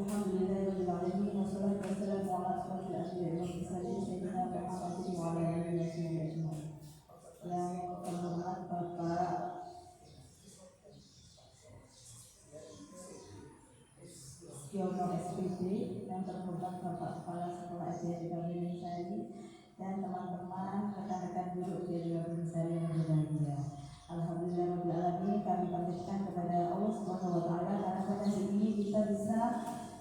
Alhamdulillahirabbil alamin wassalatu wassalamu ala asyrofil anbiya'i wal mursalin sayyidina Muhammadin wa ala alihi wasallam ajmain. Yang terhormat Bapak Yono SPD, yang terhormat Bapak Kepala Sekolah SD Kabupaten Sari, dan teman-teman rekan-rekan guru di Kabupaten Sari yang berbahagia. Alhamdulillahirabbil alamin, kami panjatkan kepada Allah Subhanahu wa taala karena pada hari ini kita bisa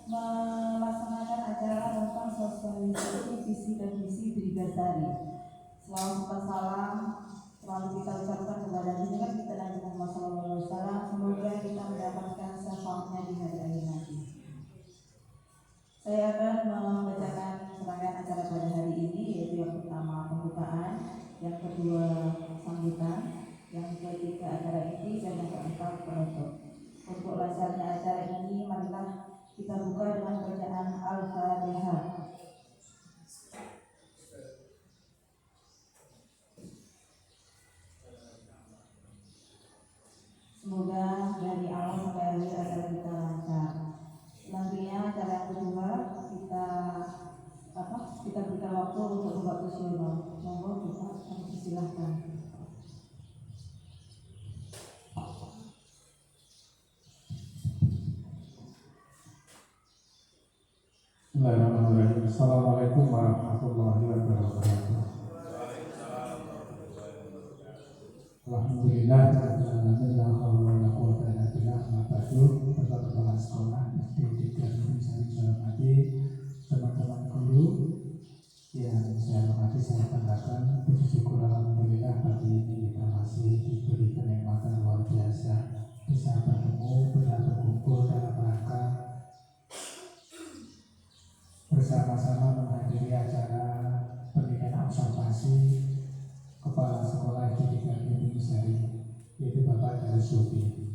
melaksanakan acara tentang sosialisasi visi dan misi Brigasari. Selamat salam selalu kita ucapkan kepada junjungan kita Nabi Muhammad SAW. Semoga kita mendapatkan syafaatnya di hari akhir nanti. Saya akan membacakan serangkaian acara pada hari ini, yaitu yang pertama pembukaan, yang kedua sambutan, yang ketiga acara inti, dan yang keempat penutup. Untuk lancarnya acara ini, marilah kita buka dengan bacaan Al-Fatihah. Semoga dari awal sampai akhir acara kita lancar. Selanjutnya acara yang kedua kita berikan waktu untuk membuat kuesioner. Monggo kita persilahkan. Bismillahirrahmanirrahim. Assalamualaikum warahmatullahi wabarakatuh. Alhamdulillah, teman-teman sekolah SD 3 saya hormati, teman-teman guru yang saya hormati, saya banggakan, puji syukur alhamdulillah pagi ini kita masih diberi kenikmatan luar biasa bisa bertemu, berkumpul dalam rangka bersama-sama menghadiri acara pendidikan observasi Kepala Sekolah SD 3 Sari, yaitu Bapak Darussufi.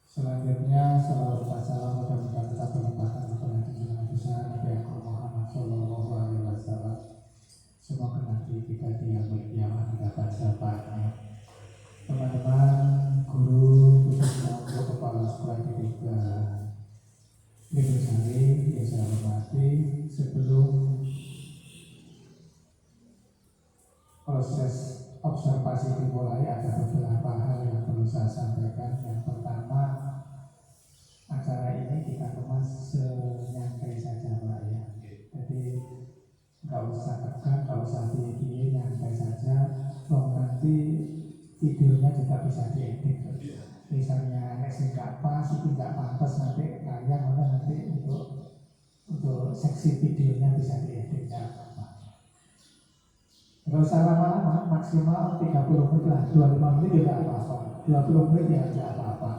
Selanjutnya, salawat dan salam mudah-mudahan tetap berlimpahkan kepada junjungan besar Nabi Muhammad Sallallahu Alaihi Wasallam. Semoga nanti kita di yaumul qiyamah mendapat syafaatnya. Teman-teman guru, khususnya untuk Kepala Sekolah SD 3 Sari yang saya hormati, sebelum proses observasi dimulai ada beberapa hal yang perlu saya sampaikan. Yang pertama, acara ini kita kemas senyantai saja Pak ya. Jadi nggak usah tegang, nggak usah tinggi, nyantai saja. Nanti videonya juga bisa diedit. Misalnya nggak pas, itu nggak pantas nanti kalian nanti untuk seksi videonya bisa diedit ya. Nggak usah lama-lama, maksimal 30 menit lah, 25 menit juga apa-apa, 20 menit ya tidak apa-apa.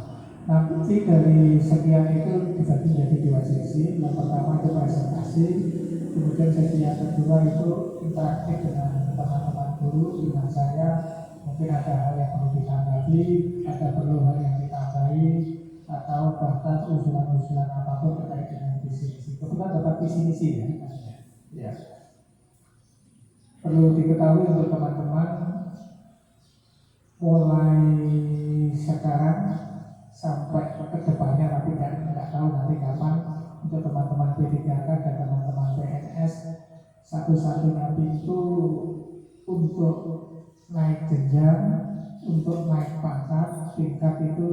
Nanti dari sekian itu dibagi menjadi dua sesi. Yang pertama itu presentasi, kemudian sesi yang kedua itu interaktif dengan teman-teman guru, dengan saya. Mungkin ada hal yang perlu ditanggapi, ada perlu hal yang ditambahi, atau bahkan usulan-usulan apapun terkait dengan visi misi. Kebetulan dapat visi misi ya. Perlu diketahui untuk teman-teman, mulai sekarang sampai ke depannya, tapi tidak tahu nanti kapan, untuk teman-teman P3K dan teman-teman PNS, satu-satunya pintu untuk naik jenjang, untuk naik pangkat tingkat itu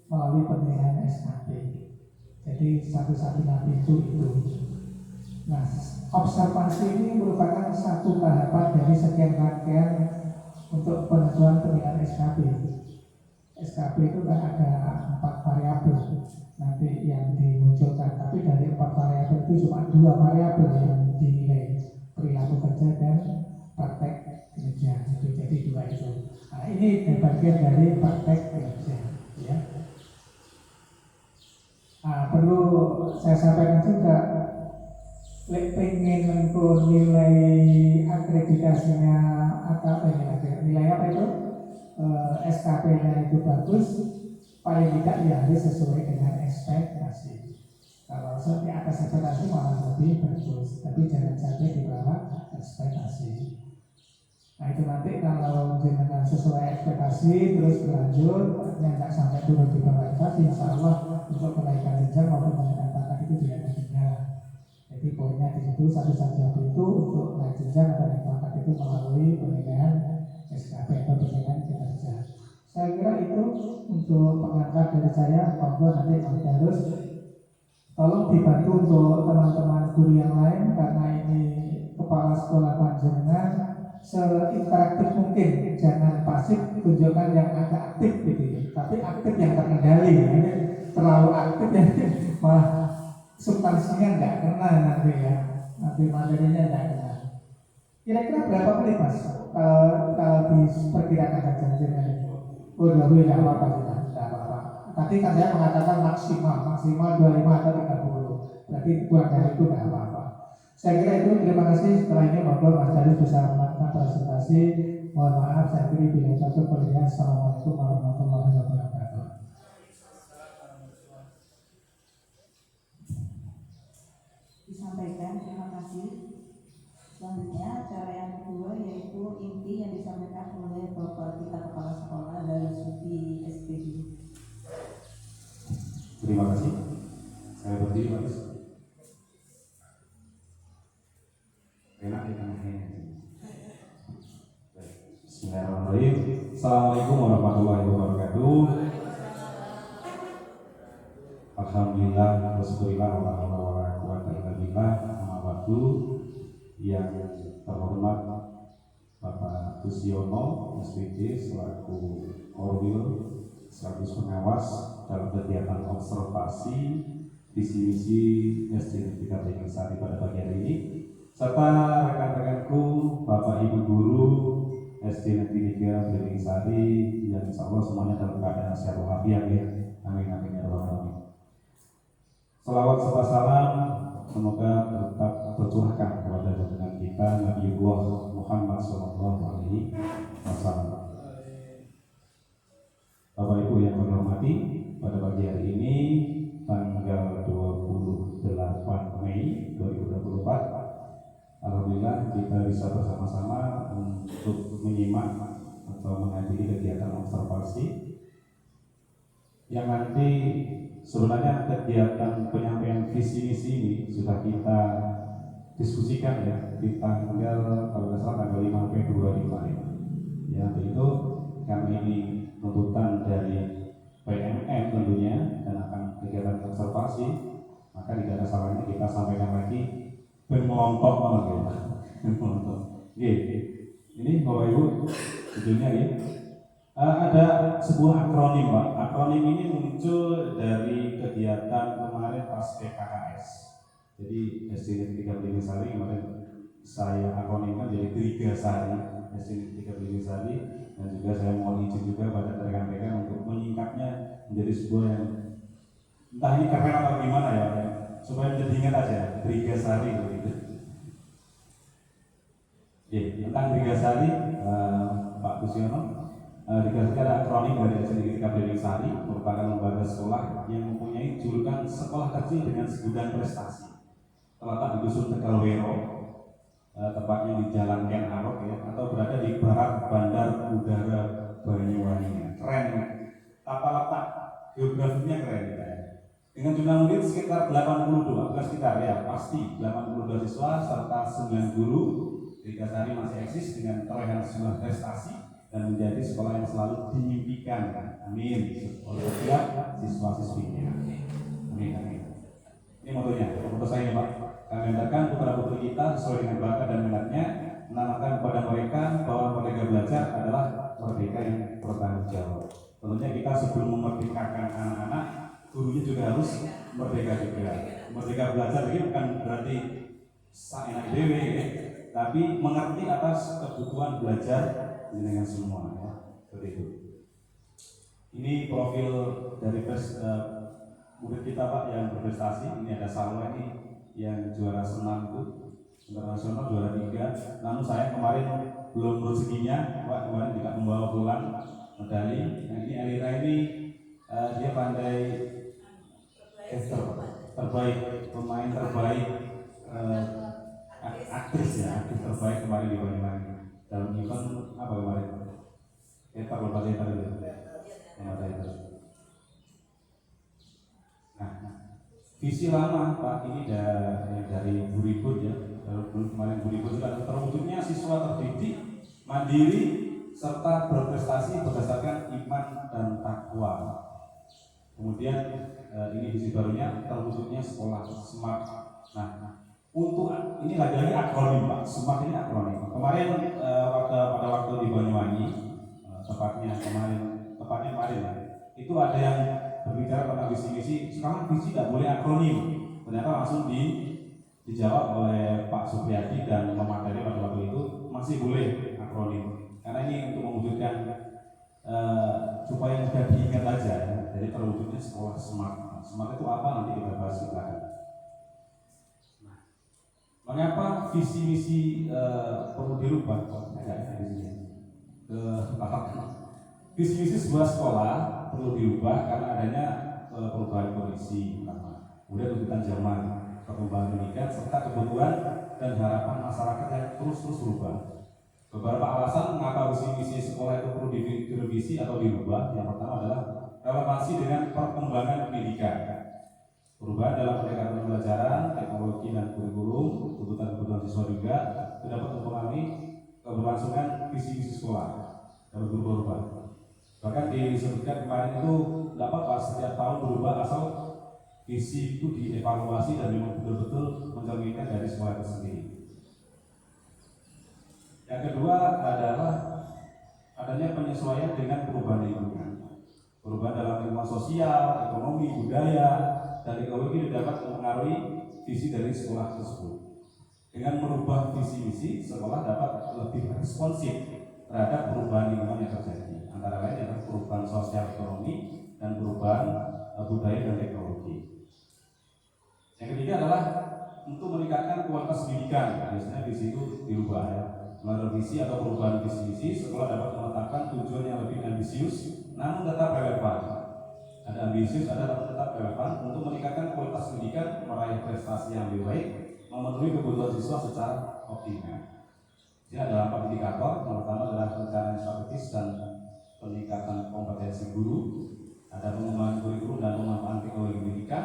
melalui penilaian SKP. Jadi satu-satunya pintu itu. Nah, observasi ini merupakan satu tahapan dari sekian rangkaian untuk penentuan penilaian SKP. SKP itu kan ada 4 variabel nanti yang dimunculkan, tapi dari 4 variabel itu cuma 2 variabel yang dinilai, perilaku kerja dan praktek kerja. Jadi 2 itu. Nah, ini bagian dari praktek kerja. Ya. Nah, perlu saya sampaikan juga, pengen untuk nilai akreditasinya atau nilai apa itu SKP-nya itu bagus, paling tidak ya harus sesuai dengan ekspektasi. Kalau di atas ekspektasi malah lebih bagus, tapi jangan sampai di bawah ekspektasi. Nah itu nanti kalau jenengan sesuai ekspektasi terus berlanjut, yang nggak sampai turun di bawah ekspektasi, insya Allah untuk kenaikan jenjang maupun kenaikan pangkat itu satu-satunya pintu untuk naik jenjang atau naik pangkat itu melalui penilaian SKP atau penilaian kinerja. Saya kira itu untuk pengangkat dari saya. Monggo nanti harus tolong dibantu untuk teman-teman guru yang lain, karena ini kepala sekolah panjenengan seinteraktif mungkin, jangan pasif, tunjukkan yang agak aktif gitu ya, tapi aktif yang terkendali. Ini terlalu aktif ya malah substansinya nggak kena nanti ya, nanti materinya nggak kena. Kira-kira berapa menit Mas? Kalau diperkirakan saja ini. Oh, 20 nggak apa-apa, tidak apa-apa. Tadi kan saya mengatakan maksimal 25 atau 30. Berarti kurang dari itu nggak apa-apa. Saya kira itu. Terima kasih. Setelah ini monggo Mas Darius bisa melakukan presentasi. Mohon maaf saya kira bila satu perlihat. Assalamualaikum warahmatullahi wabarakatuh. Disampaikan, terima kasih. Selanjutnya cara yang kedua yaitu inti yang disampaikan oleh Bapak kita Kepala Sekolah dari Supi SPD. Terima kasih. Saya berdiri Mas. Enak ya namanya. Bismillahirrahmanirrahim. Assalamualaikum warahmatullahi wabarakatuh. Alhamdulillah, wassallallahu ala yang terhormat Bapak Kusyono SPD selaku Korwil sekaligus pengawas dalam kegiatan observasi visi misi SD 3 Sari pada pagi hari ini, serta rekan-rekanku Bapak Ibu guru SD Negeri 3 Sari yang insya Allah semuanya dalam keadaan sehat walafiat ya. Amin amin ya rabbal alamin. Salawat serta salam semoga tetap tercurahkan kepada junjungan kita Nabiullah Muhammad SAW. Bapak Ibu yang kami hormati, pada pagi hari ini tanggal 28 Mei 2024, alhamdulillah kita bisa bersama-sama untuk menyimak atau menghadiri kegiatan observasi yang nanti sebenarnya kegiatan penyampaian visi misi ini sudah kita diskusikan ya di tanggal kalau nggak salah tanggal 5 Februari kemarin. Ya itu kami ini tuntutan dari PMM tentunya dan akan kegiatan observasi, maka tidak ada salahnya kita sampaikan lagi pengelontok malah kita. Ini Bapak Ibu judulnya ya. Ada sebuah akronim Pak. Akronim ini muncul dari kegiatan kemarin pas PKKS. Jadi SD 3 Sari kemarin saya akronimkan jadi 3 Sari, SD 3 Sari, dan juga saya mohon izin juga pada rekan-rekan untuk menyingkatnya menjadi sebuah yang entah ini keren atau gimana ya, supaya menjadi ingat aja 3 Sari begitu. Tentang 3 Sari Pak Kusyono. Dikasih ada akronim dari SD 3 Sari, merupakan lembaga sekolah yang mempunyai julukan sekolah kecil dengan segudang prestasi. Terletak di dusun Tegalwero, tepatnya di Jalan Ken Arok ya, atau berada di barat Bandar Udara Banyuwangi. Keren, tata letak geografinya keren ya. Dengan jumlah murid sekitar 82, bukan sekitar ya, pasti 82 siswa serta 9 guru. 3 Sari masih eksis dengan torehan sejumlah prestasi dan menjadi sekolah yang selalu dimimpikan. Amin. Oleh setiap siswa-siswinya. Amin amin. Ini motonya, moto saya Pak. Kami hendakkan putra putri kita sesuai dengan bakat dan minatnya, menanamkan kepada mereka bahwa merdeka belajar adalah merdeka yang bertanggung jawab. Tentunya kita sebelum memerdekakan anak-anak, gurunya juga harus merdeka juga. Merdeka belajar ini bukan berarti saenak dewe, tapi mengerti atas kebutuhan belajar dengan semua ya. Seperti itu. Ini profil dari murid kita Pak yang berprestasi. Ini ada Salwa ini yang juara senam itu internasional, juara 3. Namun saya kemarin belum rezekinya Pak, kemarin tidak membawa pulang medali. Nah ini Elira ini dia pandai terbaik, pemain terbaik, aktris ya, aktris terbaik kemarin di Banyuwangi. Dalam event apa kemarin? Lomba teater itu. Lomba teater. Nah, visi lama Pak ini dari Bu Ribut ya, kemarin Bu Ibu juga terwujudnya siswa terdidik, mandiri, serta berprestasi berdasarkan iman dan takwa. Kemudian ini visi barunya terwujudnya sekolah smart. Nah, untuk ini lagi-lagi akronim Pak, smart ini akronim. Kemarin pada waktu di Banyuwangi, tepatnya kemarin ya, itu ada yang berbicara tentang visi misi. Sekarang visi tidak boleh akronim. Ternyata langsung dijawab oleh Pak Supriyadi dan memateri pada waktu itu masih boleh akronim. Karena ini untuk mewujudkan supaya mudah diingat aja. Jadi terwujudnya sekolah smart. Smart itu apa nanti kita bahas silakan. Mengapa visi misi perlu dirubah? Visi misi sebuah sekolah perlu dirubah karena adanya perubahan kondisi pertama, kemudian tuntutan zaman, perkembangan pendidikan, serta kebutuhan dan harapan masyarakat yang terus berubah. Beberapa alasan mengapa visi misi sekolah itu perlu direvisi atau dirubah. Yang pertama adalah relevansi dengan perkembangan pendidikan. Perubahan dalam pendekatan pembelajaran, teknologi dan kurikulum, kebutuhan siswa juga dapat mempengaruhi keberlangsungan visi-visi sekolah dapat berubah-ubah. Bahkan disebutkan kemarin itu tidak apa-apa setiap tahun berubah asal visi itu dievaluasi dan memang betul-betul mencerminkan dari sekolah itu sendiri. Yang kedua adalah adanya penyesuaian dengan perubahan lingkungan. Perubahan dalam lingkungan sosial, ekonomi, budaya, dan ekologi dapat mempengaruhi visi dari sekolah tersebut. Dengan merubah visi misi, sekolah dapat lebih responsif terhadap perubahan lingkungan yang terjadi. Antara lain adalah perubahan sosial ekonomi dan perubahan budaya dan teknologi. Yang ketiga adalah untuk meningkatkan kualitas pendidikan. Biasanya visi itu dirubah ya. Melalui visi atau perubahan visi misi, sekolah dapat menetapkan tujuan yang lebih ambisius, namun tetap relevan. Ada ambisius, ada namun tetap relevan untuk meningkatkan kualitas pendidikan, meraih prestasi yang lebih baik, memenuhi kebutuhan siswa secara optimal. Jadi ada 4 indikator. Yang pertama adalah perencanaan strategis dan peningkatan kompetensi guru, ada pengembangan kurikulum dan pemanfaatan teknologi pendidikan,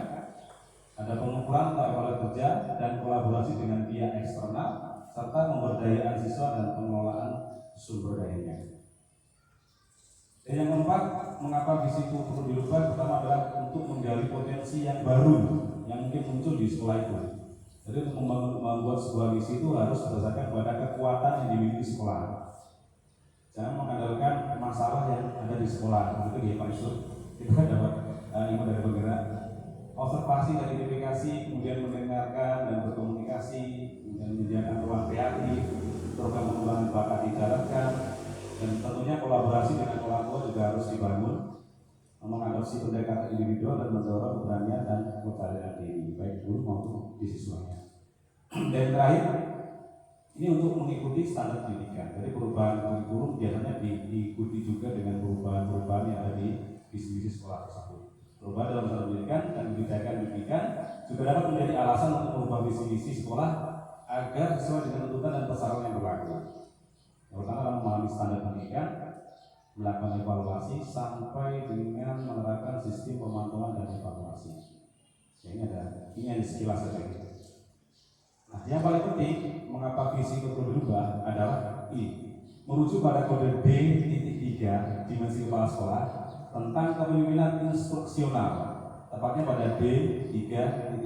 ada pengumpulan atau evaluasi kerja dan kolaborasi dengan pihak eksternal, serta pemberdayaan siswa dan pengelolaan sumber dayanya. Dan yang keempat, mengapa visi itu perlu dirubah? Pertama adalah untuk menggali potensi yang baru yang mungkin muncul di sekolah itu. Jadi untuk membuat sebuah visi itu harus berdasarkan pada kekuatan yang dimiliki sekolah. Jangan mengandalkan masalah yang ada di sekolah. Itu ya Pak Yusuf. Kita dapat ilmu dari penggerak. Observasi dan identifikasi, kemudian mendengarkan dan berkomunikasi, kemudian menyediakan ruang kreatif, program pengembangan bakat dijalankan, dan tentunya kolaborasi dengan orang tua juga harus dibangun, mengadopsi pendekatan individual dan mendorong keberanian dan kepercayaan diri baik guru maupun di siswanya. Dan terakhir, ini untuk mengikuti standar pendidikan. Jadi perubahan kurikulum biasanya diikuti juga dengan perubahan-perubahan yang ada di visi-visi sekolah tersebut. Perubahan dalam standar pendidikan dan kebijakan pendidikan juga dapat menjadi alasan untuk merubah visi-visi sekolah agar sesuai dengan tuntutan dan persyaratan yang berlaku. Yang pertama adalah memahami standar pendidikan, melakukan evaluasi sampai dengan menerapkan sistem pemantauan dan evaluasi. Ini yang sekilas saja. Nah, yang paling penting mengapa visi itu perlu berubah adalah ini, merujuk pada kode D.3 dimensi kepala sekolah tentang kepemimpinan instruksional, tepatnya pada D3.1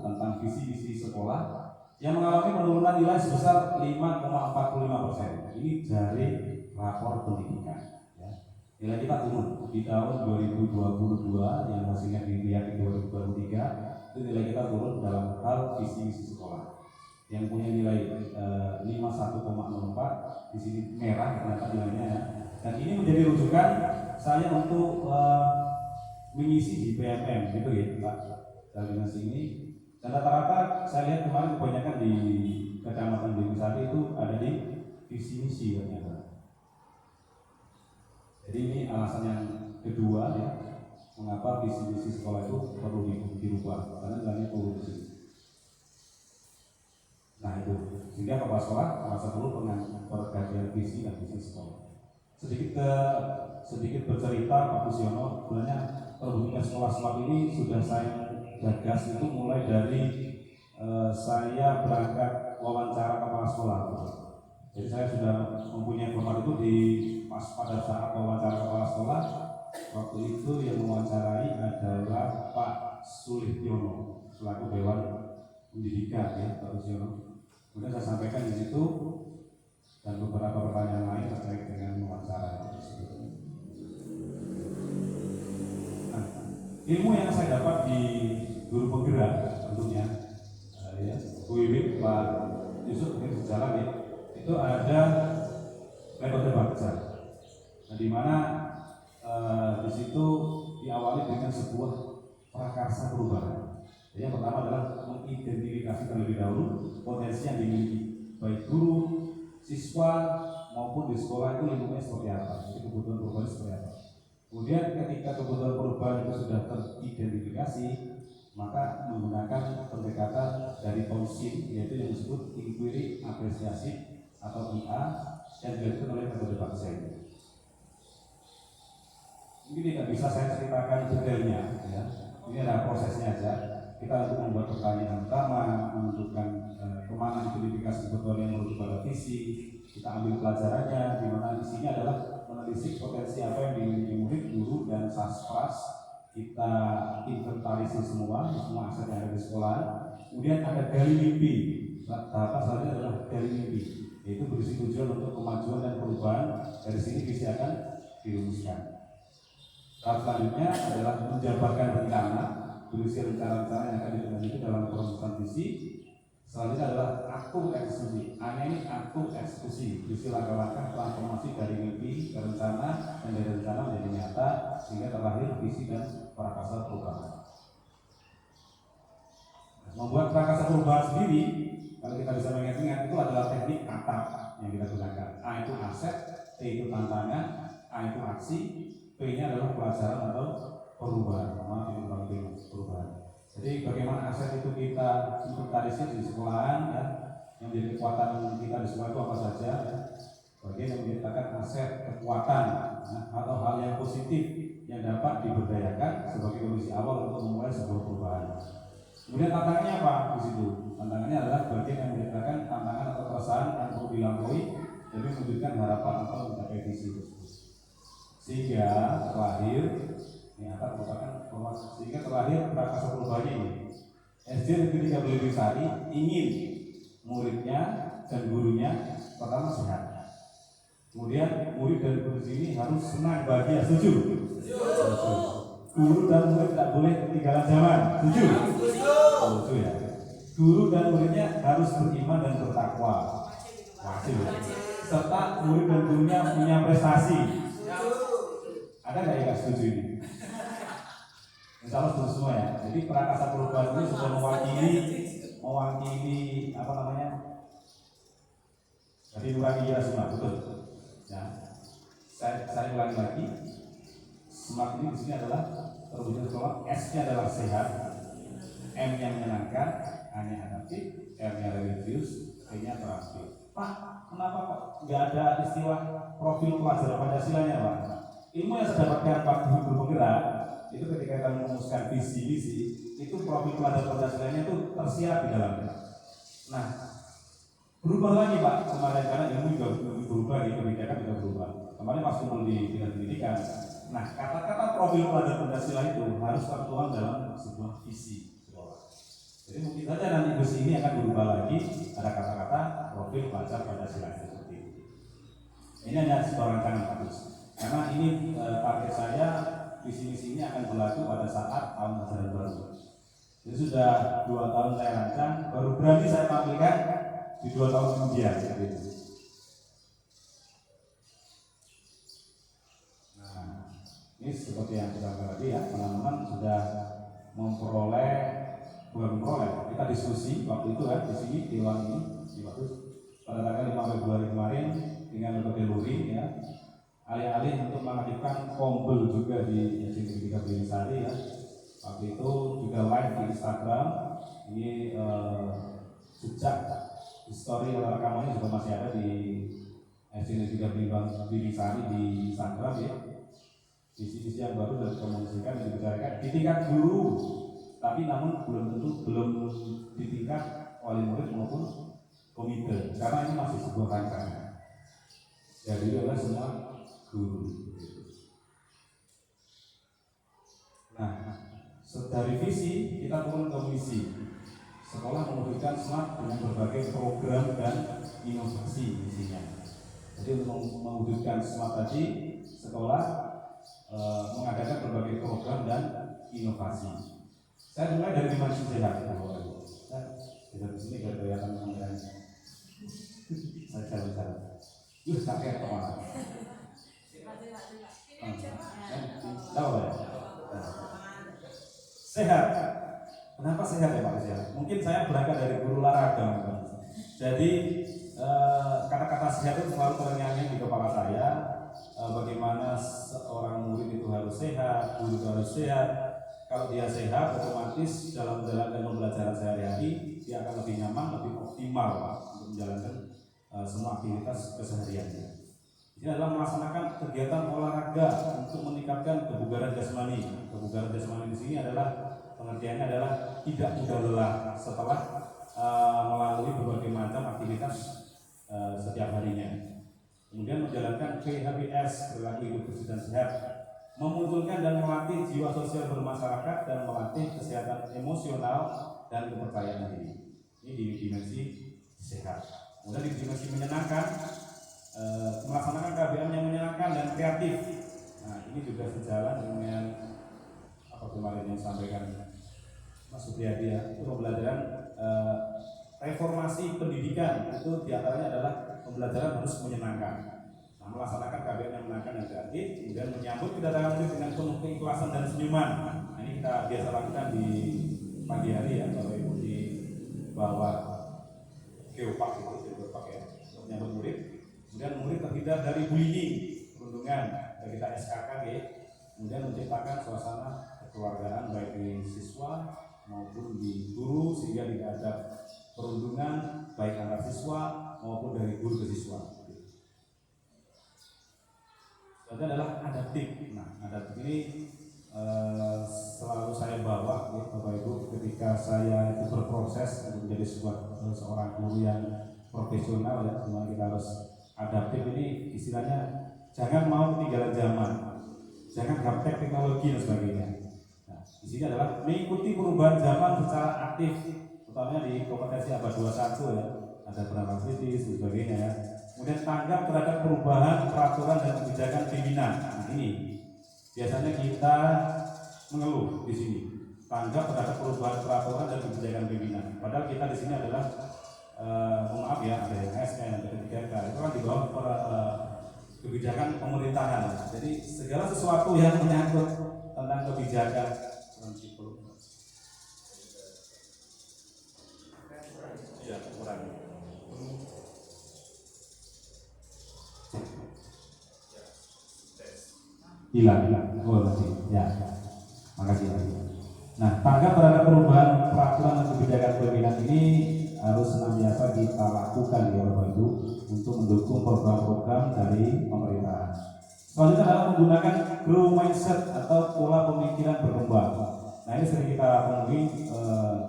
tentang visi-visi sekolah yang mengalami penurunan nilai sebesar 5,45%. Ini dari rapor pendidikan. Ya. Nilai kita turun di tahun 2022 yang hasilnya dilihat di 2023, itu nilai kita turun dalam hal visi-visi sekolah. Yang punya nilai 51,04 di sini merah ternyata nilainya ya. Dan ini menjadi rujukan saya untuk mengisi di PMM gitu ya Pak. Dari ini. Dan rata-rata saya lihat kemarin kebanyakan di Kecamatan Dewisari itu ada di visi misi ternyata. Jadi ini alasan yang kedua ya, mengapa visi misi sekolah itu perlu dirubah karena nilainya turun di sini. Nah itu sehingga kepala sekolah merasa perlu pergantian visi dan misi sekolah. Sedikit bercerita Pak Kusiono, sebenarnya terwujudnya sekolah smart ini sudah saya gagas itu mulai dari saya berangkat wawancara kepala sekolah. Jadi saya sudah mempunyai format itu di pada saat wawancara kepala sekolah. Waktu itu yang mewawancarai adalah Pak Sulihyono selaku Dewan Pendidikan ya, Pak Sulihyono. Kemudian saya sampaikan di situ dan beberapa pertanyaan lain terkait dengan wawancara tersebut. Nah, ilmu yang saya dapat di guru penggerak tentunya ya, Bu Wiwit, Pak Yusuf mungkin berjalan ya, itu ada metode baca. Nah, di mana di situ diawali dengan sebuah prakarsa perubahan. Jadi yang pertama adalah mengidentifikasi terlebih dahulu potensi yang dimiliki baik guru, siswa maupun di sekolah itu lingkungannya seperti apa, jadi kebutuhan perubahan seperti apa. Kemudian ketika kebutuhan perubahan itu sudah teridentifikasi, maka menggunakan pendekatan dari Townsend, yaitu yang disebut inquiry apresiasi atau IA, yang dilakukan oleh metode Baksen. Mungkin tidak bisa saya ceritakan detailnya ya. Ini adalah prosesnya aja. Kita untuk membuat pertanyaan pertama, menentukan kemana identifikasi kebutuhan yang merujuk pada visi. Kita ambil pelajarannya, di mana isinya adalah menelisik potensi apa yang dimiliki murid, guru, dan saspras. Kita inventarisir semua aset yang ada di sekolah. Kemudian ada gali mimpi. Tahapan selanjutnya adalah gali mimpi, yaitu berisi tujuan untuk kemajuan dan perubahan. Dari sini visi akan dirumuskan. Tahap selanjutnya adalah menjabarkan rencana, berisi rencana-rencana yang akan dilanjutkan dalam perumusan visi. Selanjutnya adalah atur eksekusi. A-nya ini atur eksekusi, berisi langkah-langkah transformasi dari mimpi ke rencana dan dari rencana menjadi nyata sehingga terlahir visi dan prakarsa perubahan. Membuat prakarsa perubahan sendiri, kalau kita bisa mengingat-ingat, itu adalah teknik kata yang kita gunakan. A itu aset, T itu tantangan, A itu aksi, P-nya adalah pelajaran atau perubahan, perubahan. Jadi bagaimana aset itu kita inventarisir di sekolahan ya, yang menjadi kekuatan kita di sekolah itu apa saja ya. Bagian yang menciptakan aset kekuatan ya, atau hal yang positif yang dapat diberdayakan sebagai kondisi awal untuk memulai sebuah perubahan. Kemudian tantangannya apa di situ? Tantangannya adalah bagian yang menciptakan tantangan atau keresahan yang perlu dilampaui demi mewujudkan harapan atau mencapai visi tersebut. Sehingga terlahir prakarsa perubahannya ini. SD Negeri 3 Belimbing ingin muridnya dan gurunya pertama sehat. Kemudian murid dan guru ini harus senang, bahagia, setuju? Guru dan murid tidak boleh ketinggalan zaman, setuju? Setuju ya. Guru dan muridnya harus beriman dan bertakwa, wajib ya. Serta murid dan gurunya punya prestasi. Ada nggak yang setuju ini? Insya Allah setuju semua ya. Jadi prakarsa perubahan ini sudah mewakili apa namanya? Jadi nurani semua, betul. Ya. Saya ulangi lagi. Smart ini di sini adalah terwujud sekolah. S-nya adalah sehat, M-nya menyenangkan, A-nya adaptif, R-nya religius, T-nya terampil. Pak, kenapa kok nggak ada istilah profil pelajar Pancasilanya, Pak? Ilmu yang saya dapatkan Pak Guru Penggerak itu ketika kita merumuskan visi-visi itu profil pelajar Pancasilanya itu tersirat di dalamnya. Nah, berubah lagi Pak kemarin karena ilmu juga berubah, kebijakan juga berubah. Kemarin pas kumpul di bidang pendidikan. Nah, kata-kata profil pelajar Pancasila itu harus tertuang dalam sebuah visi sekolah. Jadi mungkin saja nanti visi ini akan berubah lagi, ada kata-kata profil pelajar Pancasila seperti itu. Ini hanya sebuah rancangan bagus. Karena ini target saya, visi-visi ini akan berlaku pada saat tahun ajaran baru. Jadi sudah 2 tahun saya rancang, baru berani saya tampilkan di 2 tahun kemudian. Nah, ini seperti yang kita katakan tadi ya, teman-teman sudah kita diskusi waktu itu kan di sini di ruang ini, di waktu pada tanggal 5 Februari kemarin dengan Lembaga Luri ya. Alih-alih untuk mengaktifkan kompel juga di SD 3 Belimbing ya. Waktu itu juga live di Instagram. Ini jejak histori rekamannya juga masih ada di SD 3 Belimbing di Instagram ya. Visi-visi yang baru dan komunikasikan dan dibicarakan di tingkat guru tapi namun belum di tingkat wali murid maupun komite, karena ini masih sebuah rancangan. Jadi oleh semua guru. Nah, dari visi kita turun ke misi. Sekolah mewujudkan smart dengan berbagai program dan inovasi isinya. Jadi untuk mewujudkan smart tadi, sekolah mengadakan berbagai program dan inovasi. Saya mulai dari dimensi sehat. Saya di sini gak kelihatan kameranya. Saya jalan-jalan. Sakit kemana? Tahu ya? Sehat. Kenapa sehat ya Pak Sehat? Mungkin saya berangkat dari guru olahraga. Jadi kata-kata sehat itu selalu terngiang-ngiang di kepala saya. Bagaimana seorang murid itu harus sehat, guru itu harus sehat. Kalau dia sehat, otomatis dalam menjalankan pembelajaran sehari-hari dia akan lebih nyaman, lebih optimal Pak, untuk menjalankan semua aktivitas kesehariannya. Ini adalah melaksanakan kegiatan olahraga untuk meningkatkan kebugaran jasmani. Kebugaran jasmani di sini adalah pengertiannya adalah tidak mudah lelah setelah melalui berbagai macam aktivitas setiap harinya. Kemudian menjalankan PHBS, perilaku hidup bersih dan sehat, memunculkan dan melatih jiwa sosial bermasyarakat dan melatih kesehatan emosional dan kepercayaan diri. Ini di dimensi sehat. Kemudian di dimensi menyenangkan, melaksanakan KBM yang menyenangkan dan kreatif. Nah, ini juga sejalan dengan apa kemarin yang disampaikan Mas Supriyadi ya, itu pembelajaran reformasi pendidikan itu diantaranya adalah pembelajaran harus menyenangkan. Nah, melaksanakan KBM yang menyenangkan dan kreatif, kemudian menyambut kedatangan murid dengan penuh keikhlasan dan senyuman. Nah, ini kita biasa lakukan di pagi hari ya, kalau ibu di bawah geopark itu, geopark ya, untuk menyambut murid. Kemudian murid terhindar dari bullying, perundungan, dari kita SKK ya. Kemudian menciptakan suasana kekeluargaan baik di siswa maupun di guru sehingga tidak ada perundungan baik antar siswa maupun dari guru ke siswa. Itu adalah adaptif. Nah, adaptif ini selalu saya bawa ya, Bapak Ibu, ketika saya itu berproses untuk menjadi seorang guru yang profesional ya, dimana kita harus adaptif. Ini istilahnya jangan mau ketinggalan zaman, jangan gaptek teknologi dan sebagainya. Nah, di sini adalah mengikuti perubahan zaman secara aktif, utamanya di kompetensi abad 21 ya, ada pendapat kritis dan sebagainya ya. Kemudian tanggap terhadap perubahan peraturan dan kebijakan pimpinan. Nah, ini biasanya kita mengeluh di sini. Tanggap terhadap perubahan peraturan dan kebijakan pimpinan. Padahal kita di sini adalah maaf ya, ada yang SN, ada yang 3K, itu kan di bawah kebijakan pemerintahan. Jadi segala sesuatu yang menyangkut tentang kebijakan ya, kurang. Hilang. Oh, masih. Ya. Makasih. Nah, tanggap terhadap perubahan peraturan dan kebijakan pimpinan ini harus senantiasa kita lakukan ya Bapak Ibu untuk mendukung program-program dari pemerintahan. Selanjutnya adalah menggunakan growth mindset atau pola pemikiran berkembang. Nah, ini sering kita temui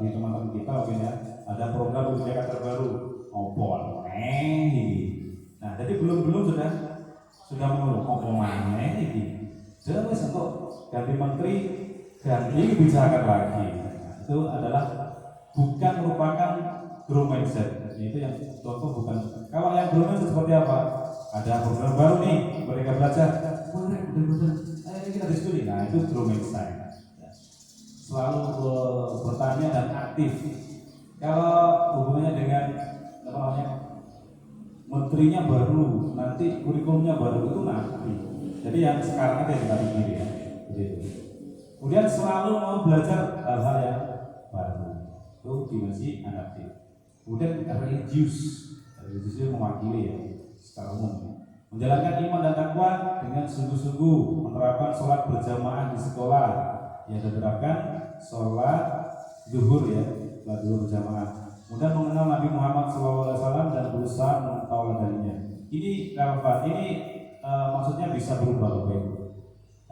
di teman-teman kita mungkin ya. Ada program kebijakan terbaru, ini. Nah, jadi belum sudah mengeluh ini. Jadi untuk ganti menteri, ganti kebijakan lagi. Nah, itu adalah bukan merupakan growth mindset. Itu yang contoh bukan. Kalau yang growth mindset seperti apa? Ada program baru nih, mereka belajar. Bener. Ayo kita diskusi. Nah, itu growth mindset. Selalu bertanya dan aktif. Kalau hubungannya dengan apa namanya? Menterinya baru, nanti kurikulumnya baru, itu nanti. Jadi yang sekarang aja kita pikir ya, begitu. Kemudian selalu mau belajar hal-hal yang baru, itu dimensi adaptif. Kemudian religius itu mewakili ya secara umum. Menjalankan iman dan takwa dengan sungguh-sungguh, menerapkan sholat berjamaah di sekolah, yang diterapkan sholat zuhur ya, sholat zuhur berjamaah. Kemudian mengenal Nabi Muhammad SAW dan berusaha mengetahuinya. Ini relevan, ini maksudnya bisa berubah Bapak Ibu.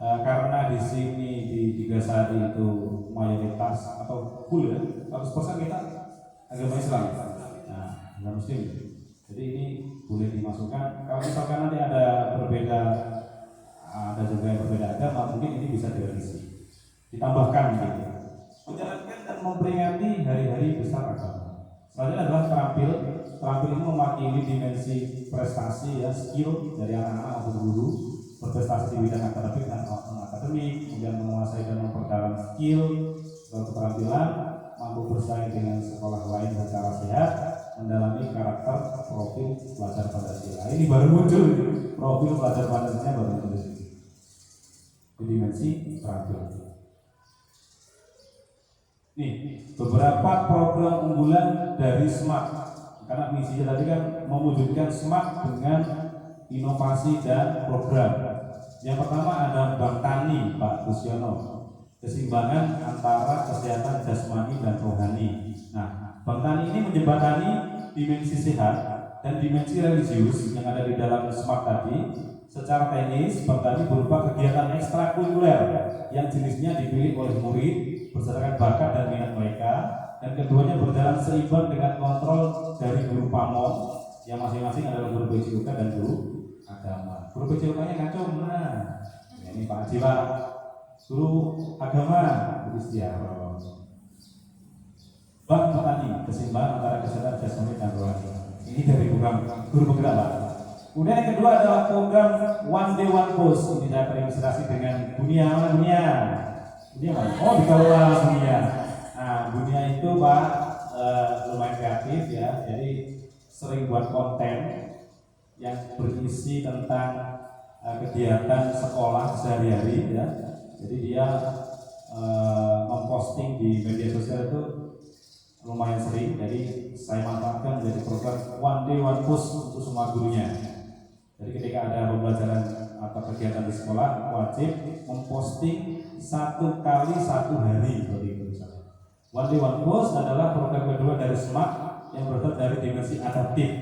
karena di sini di Tigasari itu mayoritas atau full ya 100% kita agama Islam. Nah, agama Muslim. Jadi ini boleh dimasukkan. Kalau misalkan nanti ada juga yang berbeda agama, mungkin ini bisa direvisi, ditambahkan gitu. Menjalankan dan memperingati hari-hari besar agama. Selanjutnya adalah terampil. Terampil ini mewakili dimensi prestasi ya, skill dari anak-anak atau guru berprestasi di bidang akademik dan non-akademik, kemudian menguasai dan memperdalam skill atau keterampilan, mampu bersaing dengan sekolah lain secara sehat, mendalami karakter profil pelajar Pancasila. Ini baru muncul, profil pelajar Pancasila baru muncul di sini. Dimensi terampil. Nih, beberapa program unggulan dari SMART. Karena misinya tadi kan mewujudkan SMART dengan inovasi dan program. Yang pertama ada Bank Tani, Pak Busyono, keseimbangan antara kesehatan jasmani dan rohani. Nah, Bank Tani ini menjembatani dimensi sehat dan dimensi religius yang ada di dalam SMART tadi. Secara teknis, Bank Tani berupa kegiatan ekstrakurikuler yang jenisnya dipilih oleh murid berdasarkan bakat dan minat mereka, dan keduanya berjalan seimbang dengan kontrol dari guru pamong yang masing-masing adalah guru BCUK dan guru agama. Guru BCUK-nya kacau mana? Ya, ini Pak Haji Pak, guru agama Guru Istiaro. Bank Tani, keseimbangan antara kesehatan jasmani dan rohani. Ini dari program guru penggerak Pak. Kemudian yang kedua adalah program One Day One Post. Ini saya terinspirasi dengan Bunia. Bunia mana? Oh, dikelola Bunia. Nah, Bunia itu Pak lumayan kreatif ya. Jadi sering buat konten yang berisi tentang kegiatan sekolah sehari-hari ya. Jadi dia memposting di media sosial itu lumayan sering. Jadi saya manfaatkan menjadi program One Day One Post untuk semua gurunya. Jadi ketika ada pembelajaran atau kegiatan di sekolah wajib memposting 1 kali 1 hari seperti itu misalnya. One Day One Post adalah program kedua dari SMART yang berasal dari dimensi adaptif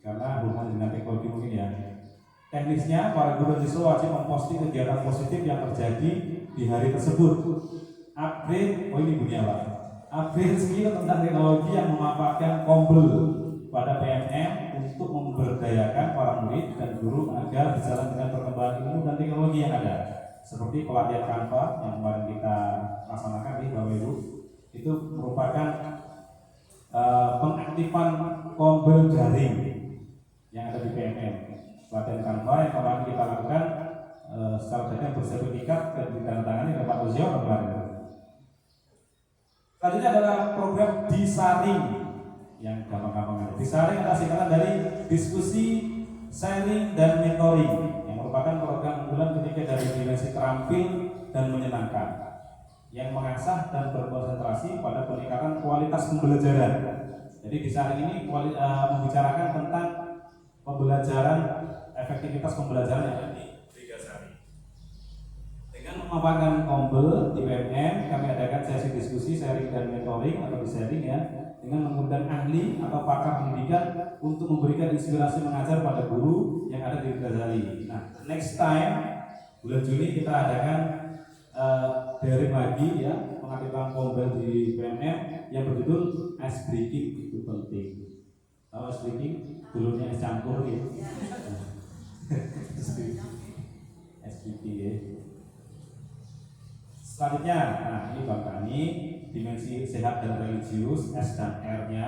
karena hubungan dengan teknologi mungkin ya. Teknisnya para guru siswa wajib memposting kegiatan positif yang terjadi di hari tersebut. Upgrade, oh ini bunyi apa? Upgrade skill tentang teknologi yang memanfaatkan Kombel pada PMM untuk memberdayakan para murid dan guru agar berjalan dengan perkembangan ilmu dan teknologi yang ada. Seperti pelatihan Canva yang kemarin kita laksanakan di Bapak Ibu, itu merupakan pengaktifan Kombel daring yang ada di PMM. Pelatihan Canva yang kemarin kita lakukan secara daring bersertifikat dan ditandatangani oleh Pak Ozio kemarin. Selanjutnya adalah program Disaring yang gampang-gampang. Disaring adalah singkatan dari diskusi, sharing, dan mentoring yang merupakan program unggulan ketiga dari dimensi terampil dan menyenangkan yang mengasah dan berkonsentrasi pada peningkatan kualitas pembelajaran. Jadi Disaring ini membicarakan tentang pembelajaran, efektivitas pembelajaran yang ada di Tigasari. Dengan memanfaatkan Kombel di PMM, kami adakan sesi diskusi, sharing, dan mentoring atau sharing ya, dengan mengundang ahli atau pakar pendidikan untuk memberikan inspirasi mengajar pada guru yang ada di Tigasari. Nah, next time bulan Juni kita adakan daring lagi ya, mengaktifkan Kombel di PMM yang berjudul Ice Breaking itu penting. Tahu ice breaking? Dulunya es campur ya. Ice breaking ya. Selanjutnya, nah ini Bank Tani, dimensi sehat dan religius, S dan R-nya.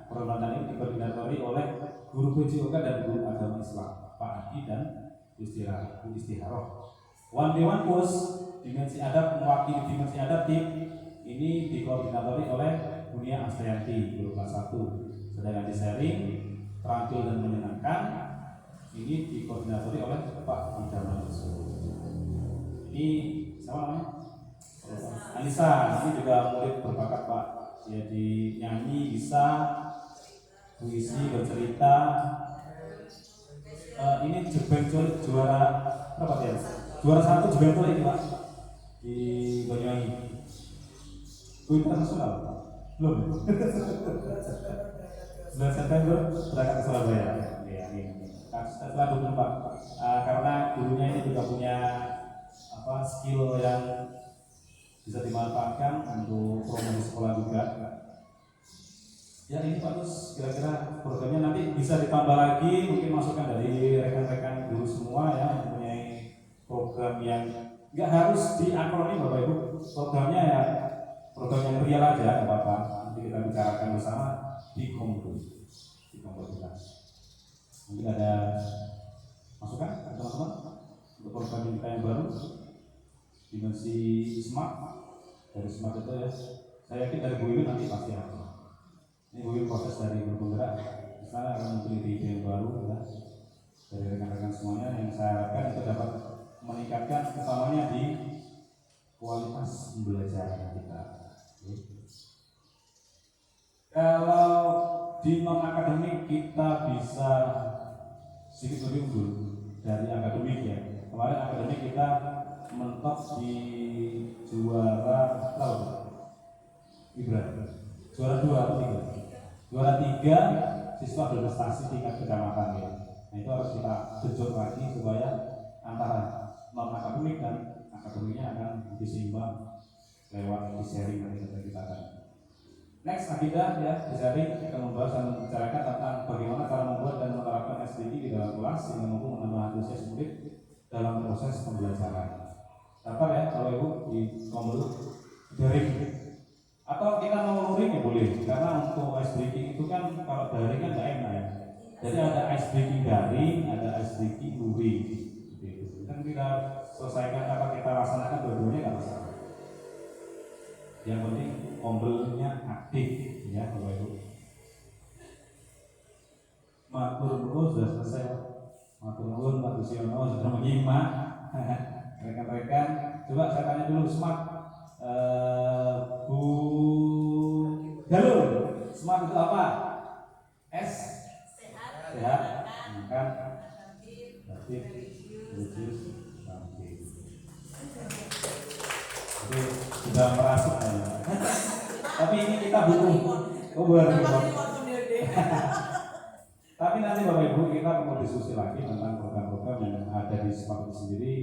Program ini dikoordinatori oleh guru PJOK dan guru agama Islam, Pak Adi dan Istiharoh. One Day One Post, dimensi adab mewakili dimensi adaptif, ini dikoordinatori oleh Bunia Astayanti, guru kelas 1. Sedangkan di sharing, terampil dan menyenangkan, ini dikoordinatori oleh Pak Idaman. Ini siapa namanya? Anissa, ini juga murid berbakat Pak. Jadi nyanyi bisa, puisi, bercerita. Ini jebeng colik juara berapa dia? Juara 1 jebeng colik Pak di Banyuwangi. Internasional belum? 9 September berangkat ke Surabaya. Ya, ini. Setelah 24 Pak. Karena gurunya ini juga punya skill yang bisa dimanfaatkan untuk promosi sekolah juga. Ya ini bagus, kira-kira programnya nanti bisa ditambah lagi, mungkin masukan dari rekan-rekan guru semua ya, mempunyai program yang nggak harus diakronim Bapak Ibu, programnya ya program yang real aja nggak apa-apa, nanti kita bicarakan bersama di kompul kita. Mungkin ada masukan teman-teman untuk program kita yang baru, dimensi smart, dari smart itu ya, saya yakin dari Bu Ibu nanti pasti ada. Ini mungkin proses dari bergerak, di sana akan memiliki ide yang baru ya, dari rekan-rekan semuanya yang saya harapkan itu dapat meningkatkan utamanya di kualitas pembelajaran kita. Kalau di non akademik kita bisa sedikit lebih unggul dari akademik ya. Kemarin akademik kita mentok di juara tahun Ibrahim. Juara 2 atau 3? Juara 3 siswa berprestasi tingkat kecamatan ya. Nah itu harus kita genjot lagi supaya antara non akademik dan akademiknya akan diseimbang lewat sharing nanti kita akan. Next agenda ya, sharing akan membahas dan membicarakan tentang bagaimana cara membuat dan menerapkan SDG di dalam kelas sehingga mampu menambah antusias murid dalam proses pembelajaran. Daftar ya kalau Ibu di tombol daring. Atau kita mau luring ya boleh, karena untuk ice breaking itu kan kalau daring kan nggak enak ya. Jadi ada ice breaking daring, ada ice breaking luring. Gitu. Kan kita selesaikan apa kita laksanakan dua-duanya nggak masalah. Yang penting kompelnya aktif ya Bapak Ibu. Matur nuwun sudah selesai. Matur nuwun Pak Busiono sudah menyimak. Rekan-rekan, coba saya tanya dulu smart. Bu Galur, smart itu apa? S sehat, makan, tertib, religius, ramping. Itu sudah merasuk ya. Tapi ini kita butuh Tapi nanti Bapak Ibu kita mau diskusi lagi tentang program-program yang ada di smart itu sendiri.